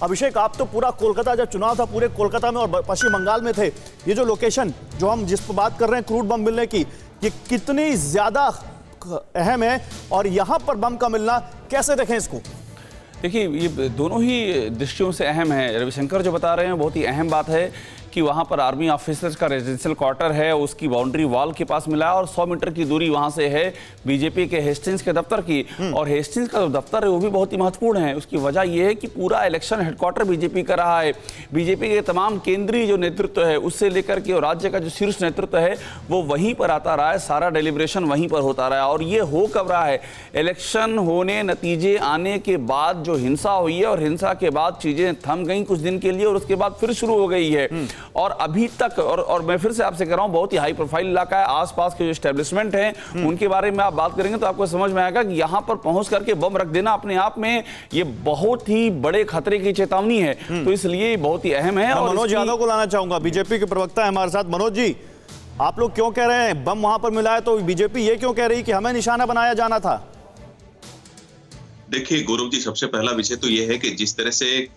अभिषेक, आप तो पूरा कोलकाता, जब चुनाव था पूरे कोलकाता में और पश्चिम बंगाल में थे, ये जो लोकेशन जो हम जिस पर बात कर रहे हैं क्रूड बम मिलने की, ये कितनी ज्यादा अहम है और यहां पर बम का मिलना कैसे देखें इसको? देखिए, ये दोनों ही दृष्टियों से अहम है। रविशंकर जो बता रहे हैं बहुत ही अहम बात है कि वहाँ पर आर्मी ऑफिसर्स का रेजिडेंशियल क्वार्टर है, उसकी बाउंड्री वॉल के पास मिला है और 100 मीटर की दूरी वहाँ से है बीजेपी के हेस्टिंग्स के दफ्तर की। और हेस्टिंग्स का जो दफ्तर है वो भी बहुत ही महत्वपूर्ण है। उसकी वजह ये है कि पूरा इलेक्शन हेडक्वार्टर बीजेपी का रहा है। बीजेपी के तमाम केंद्रीय जो नेतृत्व है उससे लेकर के और राज्य का जो शीर्ष नेतृत्व है वो वहीं पर आता रहा है, सारा डेलिब्रेशन वहीं पर होता रहा है। और ये हो कब रहा है? इलेक्शन होने, नतीजे आने के बाद जो हिंसा हुई है और हिंसा के बाद चीजें थम गई कुछ दिन के लिए और उसके बाद फिर शुरू हो गई है। और अभी तक और मैं फिर से आपसे कह रहा हूं, बहुत ही हाई प्रोफाइल इलाका है। आसपास के जो एस्टेब्लिशमेंट हैं उनके बारे में आप बात करेंगे तो आपको समझ में आएगा कि यहां पर पहुंच करके बम रख देना अपने आप में ये बहुत ही बड़े खतरे की चेतावनी है। तो इसलिए बहुत ही अहम है। और मनोज यादव को लाना चाहूंगा, बीजेपी के प्रवक्ता है हमारे साथ। मनोज जी, आप लोग क्यों कह रहे हैं बम वहां पर मिला है, तो बीजेपी ये क्यों कह रही कि हमें निशाना बनाया जाना था? देखिए गौरव जी, सबसे पहला विषय तो यह है कि जिस तरह से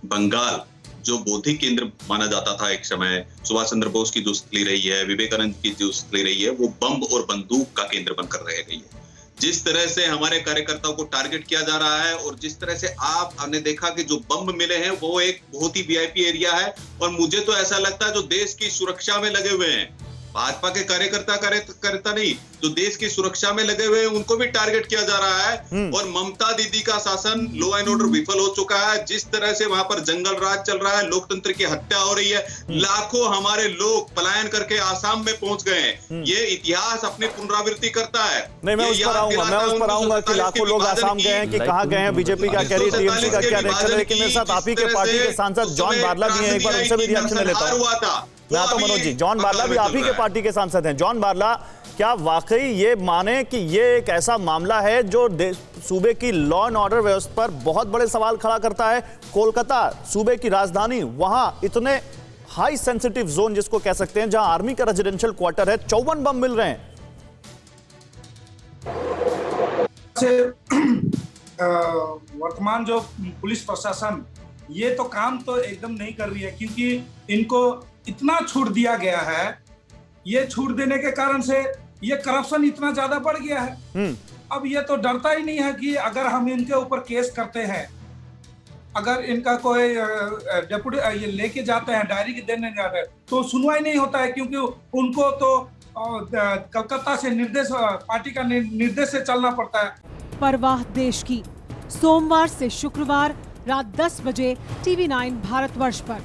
बंगाल जो बौद्धिक केंद्र माना जाता था एक समय, सुभाष चंद्र बोस की जो स्थली रही है, विवेकानंद की जो स्थली रही है, वो बम और बंदूक का केंद्र बनकर रह गई है। जिस तरह से हमारे कार्यकर्ताओं को टारगेट किया जा रहा है और जिस तरह से आपने देखा कि जो बम मिले हैं वो एक बहुत ही वीआईपी एरिया है। और मुझे तो ऐसा लगता है जो देश की सुरक्षा में लगे हुए हैं, भाजपा के कार्यकर्ता नहीं, जो देश की सुरक्षा में लगे हुए हैं उनको भी टारगेट किया जा रहा है। और ममता दीदी का शासन, लॉ एंड ऑर्डर विफल हो चुका है। जिस तरह से वहां पर जंगल राज चल रहा है, लोकतंत्र की हत्या हो रही है, लाखों हमारे लोग पलायन करके आसाम में पहुंच गए हैं। ये इतिहास अपनी पुनरावृत्ति करता है। नहीं, मैं उस पर आऊंगा कि लाखों लोग आसाम गए हैं कि कहाँ गए हैं, बीजेपी का कह रही है, टीएमसी का क्या रिएक्शन है। लेकिन मेरे साथ आप ही के पार्टी के सांसद जॉन बारला भी हैं, एक बार उनसे भी रिएक्शन लेता हूं। मैं आता हूं मनोज जी, जॉन बारला भी आप ही के पार्टी के सांसद हैं। जॉन बारला, क्या वाकई ये माने कि ये एक ऐसा मामला है जो सूबे की लॉ एंड ऑर्डर व्यवस्था पर बहुत बड़े सवाल खड़ा करता है? कोलकाता सूबे की राजधानी, वहां इतने हाई सेंसिटिव जोन जिसको कह सकते हैं, जहां आर्मी का रेजिडेंशियल क्वार्टर है, 54 बम मिल रहे हैं। वर्तमान जो पुलिस प्रशासन ये तो काम तो एकदम नहीं कर रही है, क्योंकि इनको इतना छूट दिया गया है। ये छूट देने के कारण से ये करप्शन इतना ज्यादा बढ़ गया है। अब ये तो डरता ही नहीं है कि अगर हम इनके ऊपर केस करते हैं, अगर इनका कोई डेप्यूटी ये लेके जाते हैं, डायरी देने जाते हैं, तो सुनवाई नहीं होता है, क्योंकि उनको तो कलकत्ता से निर्देश, पार्टी का निर्देश से चलना पड़ता है। परवाह देश की, सोमवार से शुक्रवार रात 10 बजे TV9 भारतवर्ष पर।